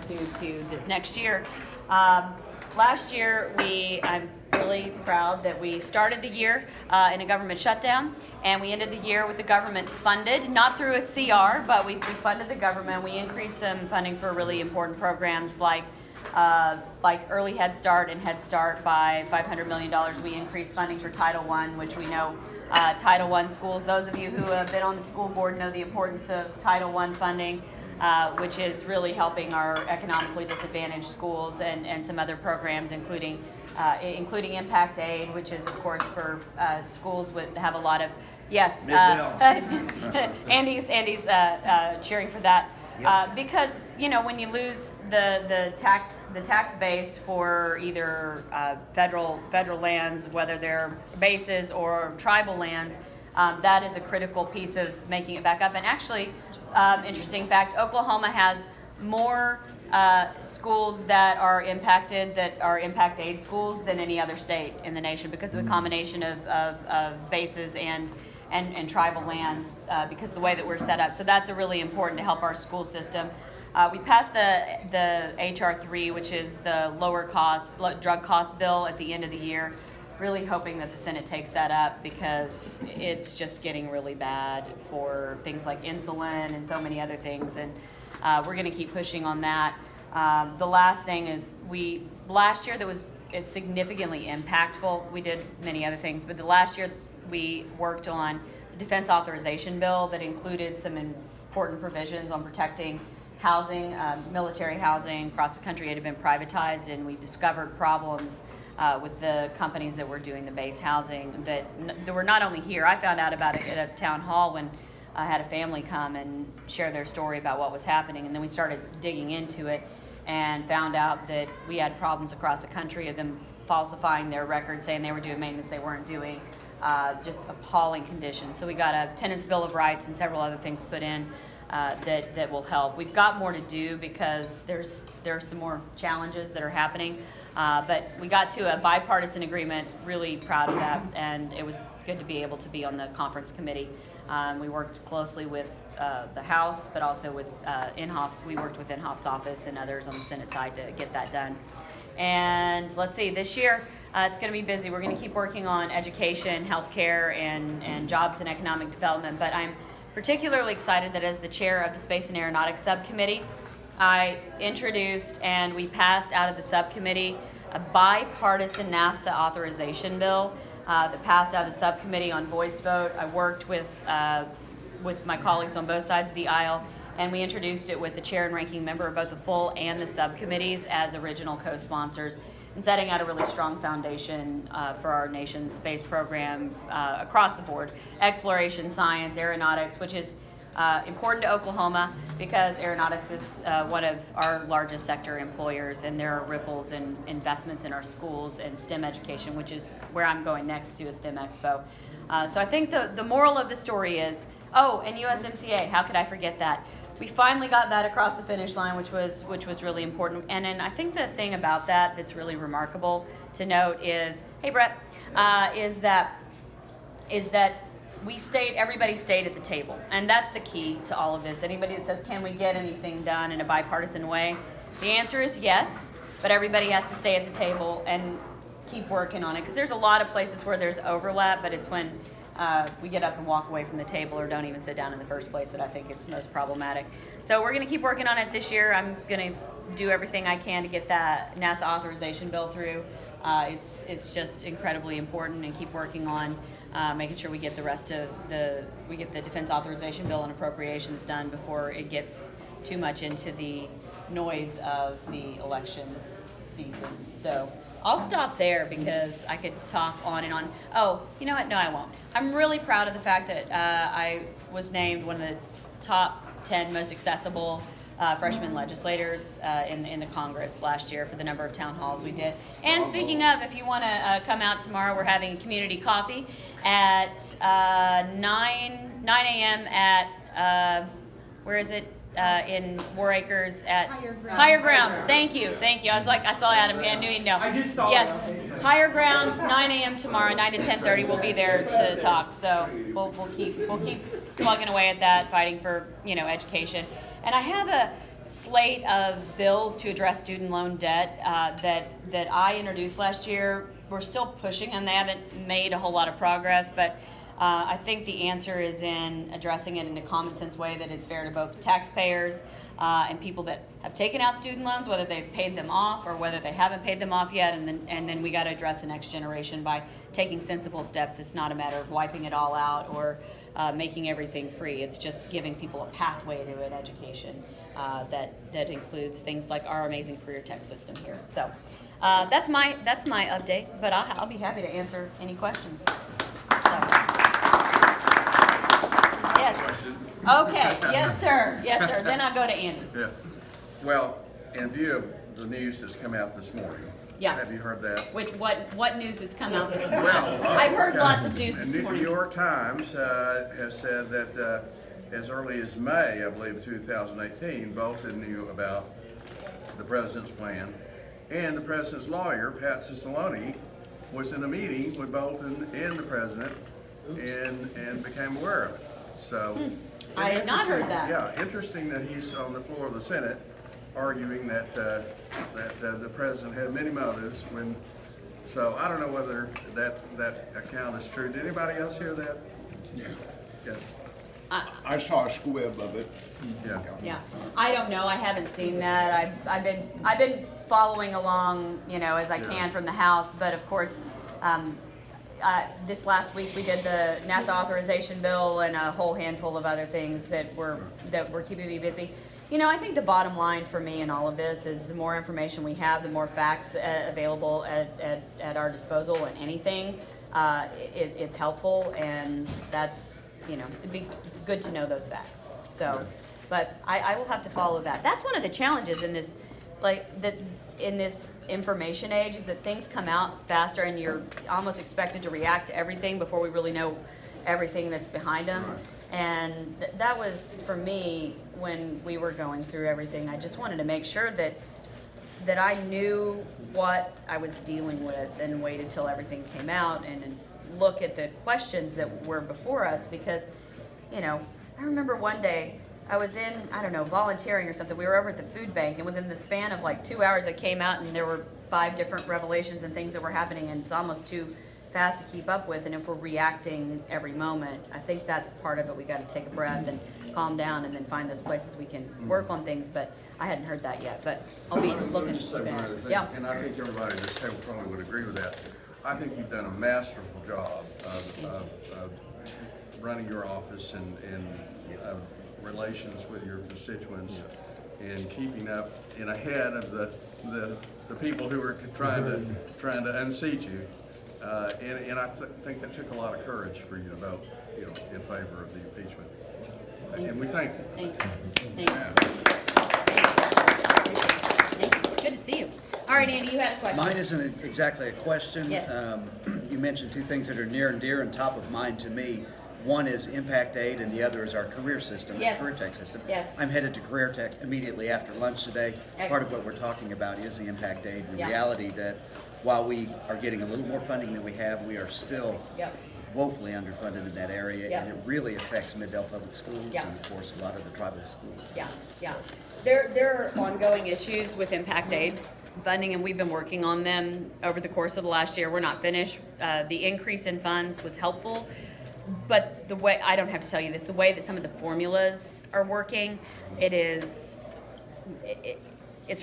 forward to this next year. Last year, I'm really proud that we started the year in a government shutdown, and we ended the year with the government funded, not through a CR, but we funded the government. We increased some funding for really important programs like Early Head Start and Head Start by $500 million. We increased funding for Title I, which we know Title I schools, those of you who have been on the school board know the importance of Title I funding, which is really helping our economically disadvantaged schools and some other programs, including Impact Aid, which is, of course, for schools that have a lot of, yes, Andy's cheering for that. Because when you lose the tax base for either federal lands, whether they're bases or tribal lands, that is a critical piece of making it back up. And actually, interesting fact: Oklahoma has more schools that are Impact Aid schools than any other state in the nation because of the combination of bases and tribal lands because of the way that we're set up. So that's really important to help our school system. We passed the H.R. 3, which is the lower cost drug cost bill at the end of the year, really hoping that the Senate takes that up because it's just getting really bad for things like insulin and so many other things. And we're going to keep pushing on that. The last thing is last year that was significantly impactful. We did many other things, but the last year we worked on the defense authorization bill that included some important provisions on protecting housing, military housing across the country. It had been privatized, and we discovered problems with the companies that were doing the base housing that were not only here. I found out about it at a town hall when I had a family come and share their story about what was happening, and then we started digging into it and found out that we had problems across the country of them falsifying their records, saying they were doing maintenance they weren't doing. Just appalling conditions. So we got a Tenants' Bill of Rights and several other things put in that will help. We've got more to do because there are some more challenges that are happening. But we got to a bipartisan agreement, really proud of that, and it was good to be able to be on the conference committee. We worked closely with the House, but also with Inhofe. We worked with Inhofe's office and others on the Senate side to get that done. And let's see, this year, it's going to be busy. We're going to keep working on education, healthcare, and jobs and economic development. But I'm particularly excited that as the chair of the Space and Aeronautics Subcommittee, I introduced and we passed out of the subcommittee a bipartisan NASA authorization bill that passed out of the subcommittee on voice vote. I worked with my colleagues on both sides of the aisle, and we introduced it with the chair and ranking member of both the full and the subcommittees as original co-sponsors, and setting out a really strong foundation for our nation's space program across the board. Exploration, science, aeronautics, which is important to Oklahoma because aeronautics is one of our largest sector employers, and there are ripples and investments in our schools and STEM education, which is where I'm going next to a STEM expo. So I think the moral of the story is, and USMCA, how could I forget that? We finally got that across the finish line, which was really important. And then I think the thing about that's really remarkable to note is, hey Brett, is that everybody stayed at the table, and that's the key to all of this. Anybody that says, can we get anything done in a bipartisan way? The answer is yes, but everybody has to stay at the table and keep working on it, because there's a lot of places where there's overlap, but it's when we get up and walk away from the table or don't even sit down in the first place that I think it's most problematic. So we're going to keep working on it this year. I'm going to do everything I can to get that NASA authorization bill through. It's just incredibly important, and keep working on making sure we get the rest of the defense authorization bill and appropriations done before it gets too much into the noise of the election season. So I'll stop there because I could talk on and on. Oh, you know what? No, I won't. I'm really proud of the fact that I was named one of the top 10 most accessible freshman legislators in the Congress last year for the number of town halls we did. And speaking of, if you want to come out tomorrow, we're having a community coffee at 9 a.m. at, where is it? In War Acres at Higher Grounds. Thank you. I was like, I saw Adam and knew he'd know. I just saw Yes, Higher Grounds, 9 a.m. tomorrow, 9 to 10:30. We'll be there to talk. So we'll keep plugging away at that, fighting for education. And I have slate of bills to address student loan debt that I introduced last year. We're still pushing, and they haven't made a whole lot of progress, but I think the answer is in addressing it in a common sense way that is fair to both taxpayers and people that have taken out student loans, whether they've paid them off or whether they haven't paid them off yet. And then we got to address the next generation by taking sensible steps. It's not a matter of wiping it all out or making everything free. It's just giving people a pathway to an education that includes things like our amazing career tech system here. So that's my update. But I'll be happy to answer any questions. So. Yes. Okay. Yes, sir. Yes, sir. Then I'll go to Andy. Yeah. Well, in view of the news that's come out this morning, Yeah. have you heard that? With what news has come out this morning? Well, I've heard okay. lots of news this The morning. New York Times has said that as early as May, I believe, 2018, Bolton knew about the president's plan, and the president's lawyer, Pat Cipollone, was in a meeting with Bolton and the president, and became aware of it. So, I had not heard that. Yeah, interesting that he's on the floor of the Senate arguing that the president had many motives when. So I don't know whether that account is true. Did anybody else hear that? Yeah. Yeah. I saw a squib of it. Yeah. Yeah, I don't know. I haven't seen that. I've been following along, as I can from the House. But of course, this last week we did the NASA authorization bill and a whole handful of other things that were keeping me busy. I think the bottom line for me in all of this is the more information we have, the more facts available at our disposal and anything. It's helpful, and that's, it'd be good to know those facts. So, but I will have to follow that. That's one of the challenges in this, in this information age, is that things come out faster and you're almost expected to react to everything before we really know everything that's behind them. Right. And that was, for me, when we were going through everything, I just wanted to make sure that I knew what I was dealing with and waited till everything came out and look at the questions that were before us, because, I remember one day I was in, volunteering or something. We were over at the food bank, and within the span of 2 hours I came out and there were 5 different revelations and things that were happening, and it's almost too fast to keep up with. And if we're reacting every moment, I think that's part of it. We got to take a breath and calm down and then find those places we can work on things. But I hadn't heard that yet, but I'll be Let looking. me just say one other thing, Yeah. and I think everybody at this table probably would agree with that. I think you've done a masterful job of running your office and relations with your constituents and keeping up and ahead of the people who are trying to unseat you. And I think that took a lot of courage for you to vote, in favor of the impeachment. And we thank you. Thank you. Thank you. Good to see you. All right, Andy, you had a question. Mine isn't exactly a question. Yes. You mentioned 2 things that are near and dear and top of mind to me. One is Impact Aid, and the other is our career system, Yes. Career Tech system. Yes. I'm headed to Career Tech immediately after lunch today. Excellent. Part of what we're talking about is the Impact Aid, the Yeah. reality that while we are getting a little more funding than we have, we are still Yep. woefully underfunded in that area, Yep. and it really affects Middale Public Schools Yep. and, of course, a lot of the tribal schools. Yeah. There are ongoing issues with Impact Aid funding, and we've been working on them over the course of the last year. We're not finished. The increase in funds was helpful, but the way, I don't have to tell you this, the way that some of the formulas are working, it's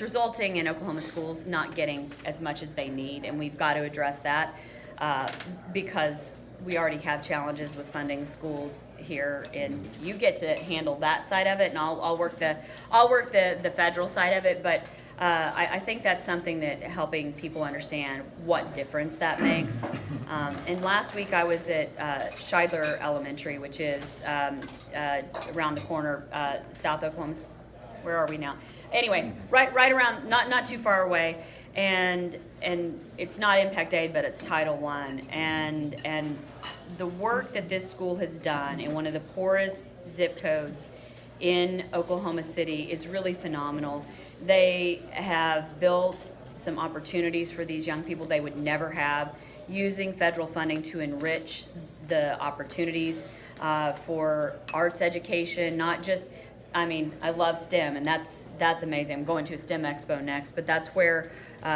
resulting in Oklahoma schools not getting as much as they need, and we've got to address that because we already have challenges with funding schools here, and you get to handle that side of it, and I'll work the federal side of it. But I think that's something that helping people understand what difference that makes. And last week I was at Scheidler Elementary, which is around the corner, South Oklahoma. Where are we now? Anyway, right around, not too far away. And it's not Impact Aid, but it's Title I. And the work that this school has done in one of the poorest zip codes in Oklahoma City is really phenomenal. They have built some opportunities for these young people they would never have, using federal funding to enrich the opportunities for arts education, not just I mean, I love STEM, and that's amazing. I'm going to a STEM expo next, but that's where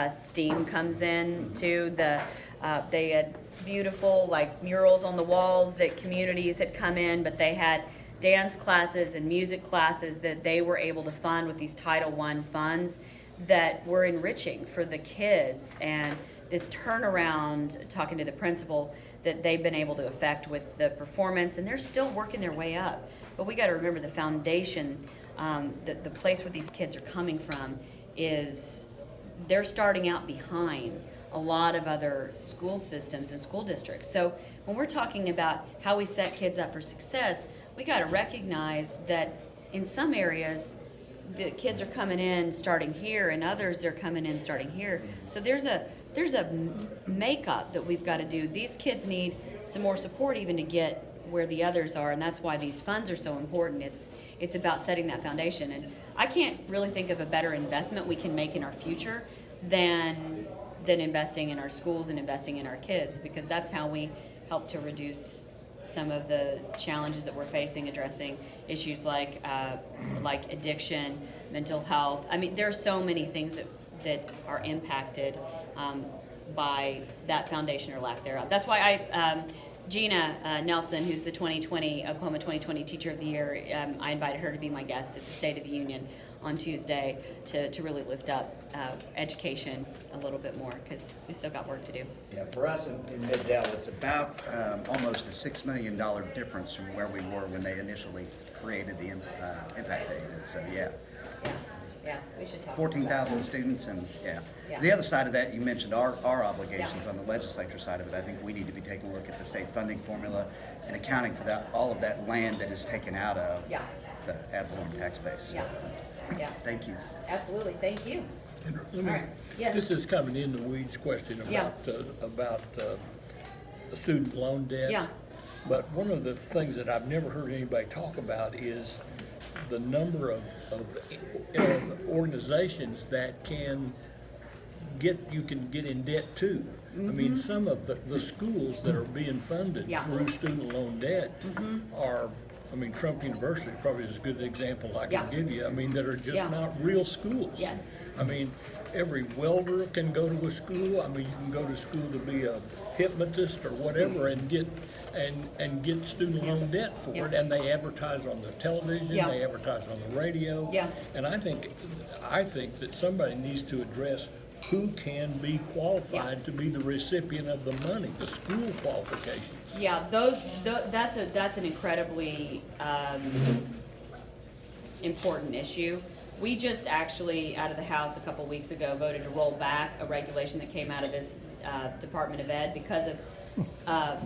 STEAM comes in too. They had beautiful like murals on the walls that communities had come in, but they had dance classes and music classes that they were able to fund with these Title I funds that were enriching for the kids. And this turnaround, talking to the principal, that they've been able to affect with the performance, and they're still working their way up. But we got to remember the foundation, the place where these kids are coming from is they're starting out behind a lot of other school systems and school districts. So when we're talking about how we set kids up for success, we got to recognize that in some areas the kids are coming in starting here, and others they're coming in starting here. So there's a makeup that we've got to do. These kids need some more support even to get where the others are, and that's why these funds are so important. It's about setting that foundation, and I can't really think of a better investment we can make in our future than investing in our schools and investing in our kids, because that's how we help to reduce some of the challenges that we're facing, addressing issues like addiction, mental health. I mean, there are so many things that are impacted by that foundation or lack thereof. That's why Gina Nelson, who's the Oklahoma 2020 Teacher of the Year, I invited her to be my guest at the State of the Union on Tuesday to really lift up education a little bit more, because we've still got work to do. Yeah, for us in Mid-Del, it's about almost a $6 million difference from where we were when they initially created the impact aid. And so, yeah. Yeah, we should talk. 14,000 students, and Yeah. The other side of that, you mentioned our obligations on the legislature side of it. I think we need to be taking a look at the state funding formula and accounting for that, all of that land that is taken out of Yeah. the ad valorem tax base. Yeah. Yeah. Thank you. Absolutely. Thank you. And let All me- right. Yes. This is kind of an in the weeds question Yeah. about the student loan debt. Yeah. But one of the things that I've never heard anybody talk about is the number of organizations that you can get in debt to. I mean, some of the schools that are being funded Mm-hmm. Yeah. through student loan debt are, I mean, Trump University probably is as good an example I can Yeah. give you. I mean, that are just Yeah. not real schools. Yes. I mean, every welder can go to a school. I mean, you can go to school to be a hypnotist or whatever and get student loan debt for it, Yeah. and they advertise on the television, Yeah. they advertise on the radio. Yeah. And I think that somebody needs to address who can be qualified to be the recipient of the money, the school qualifications. Yeah, that's an incredibly important issue. We just actually, out of the House a couple weeks ago, voted to roll back a regulation that came out of this Department of Ed because of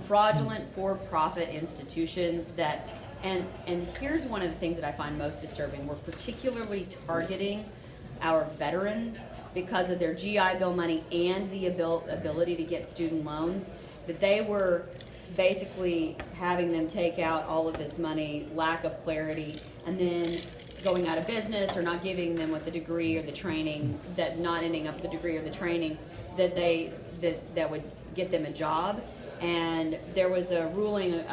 fraudulent for-profit institutions that, and here's one of the things that I find most disturbing. We're particularly targeting our veterans because of their GI Bill money and the ability to get student loans, that they were basically having them take out all of this money, lack of clarity, and then going out of business or not giving them with the degree or the training, that not ending up with the degree or the training that would get them a job. And there was a ruling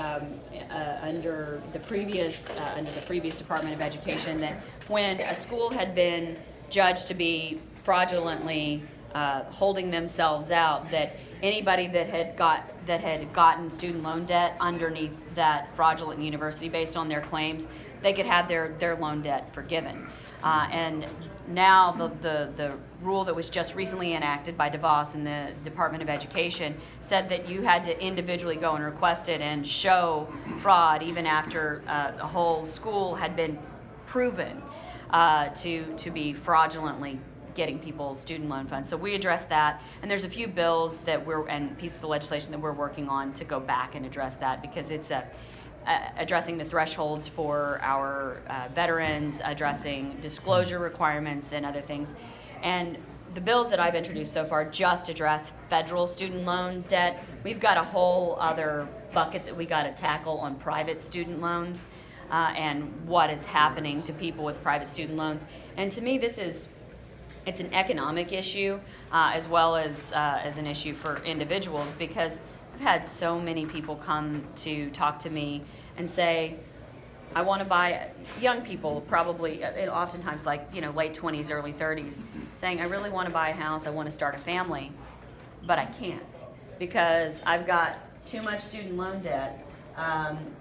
under the previous Department of Education that when a school had been judged to be fraudulently holding themselves out, that anybody that had gotten student loan debt underneath that fraudulent university based on their claims, they could have their loan debt forgiven. And now the rule that was just recently enacted by DeVos in the Department of Education said that you had to individually go and request it and show fraud even after a whole school had been proven to be fraudulently getting people student loan funds. So we addressed that, and there's a few bills and pieces of legislation that we're working on to go back and address that, because it's addressing the thresholds for our veterans, addressing disclosure requirements and other things. And the bills that I've introduced so far just address federal student loan debt. We've got a whole other bucket that we got to tackle on private student loans and what is happening to people with private student loans. And to me, it's an economic issue as well as an issue for individuals, because I've had so many people come to talk to me and say, I want to buy young people, probably oftentimes like late 20s, early 30s, saying I really want to buy a house, I want to start a family, but I can't because I've got too much student loan debt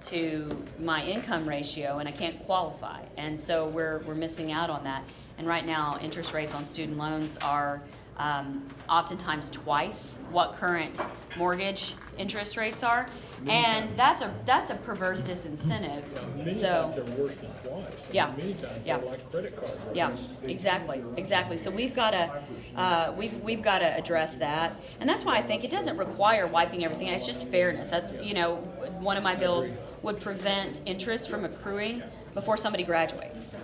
to my income ratio, and I can't qualify, and so we're missing out on that. And right now, interest rates on student loans are oftentimes twice what current mortgage interest rates are, and that's a perverse disincentive. Many So. times they're worse than twice. Yeah. Many times Yeah. they're like credit card rates. Yeah, exactly. So we've got to we've got to address that, and that's why I think it doesn't require wiping everything out. It's just fairness. That's one of my bills would prevent interest from accruing before somebody graduates.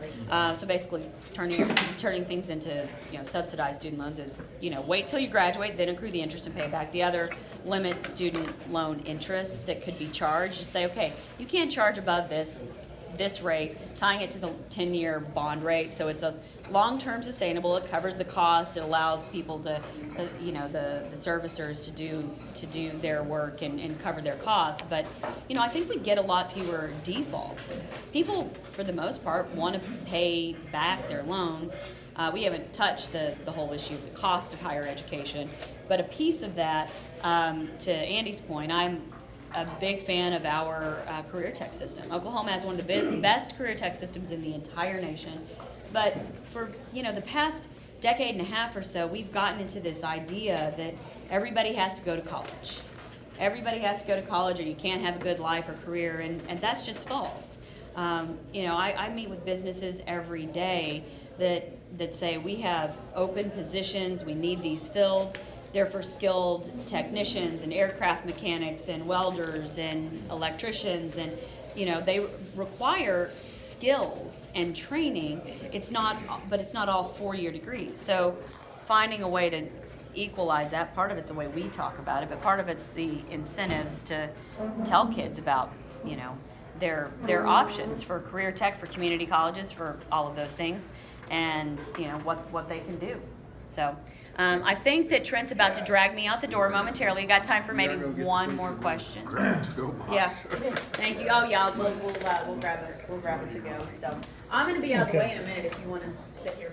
So basically, turning things into subsidized student loans is wait till you graduate, then accrue the interest and pay it back. The other limit student loan interest that could be charged. Just say, okay, you can't charge above this rate, tying it to the 10-year bond rate, so it's a long-term sustainable. It covers the cost. It allows people to, the servicers to do their work and cover their costs. But I think we get a lot fewer defaults. People, for the most part, want to pay back their loans. We haven't touched the whole issue of the cost of higher education, but a piece of that, to Andy's point, I'm a big fan of our career tech system. Oklahoma has one of the best career tech systems in the entire nation. But for the past decade and a half or so, we've gotten into this idea that everybody has to go to college. Everybody has to go to college, or you can't have a good life or career, and that's just false. I meet with businesses every day that say we have open positions, we need these filled. They're for skilled technicians and aircraft mechanics and welders and electricians, and they require skills and training. It's not all 4-year degrees. So finding a way to equalize that, part of it's the way we talk about it, but part of it's the incentives to tell kids about their options for career tech, for community colleges, for all of those things, and what they can do. So I think that Trent's about to drag me out the door momentarily. You got time for maybe one more question? Yeah. Thank you. Oh yeah, we'll grab it. We'll grab it to go. So I'm going to be out of the way in a minute if you want to sit here.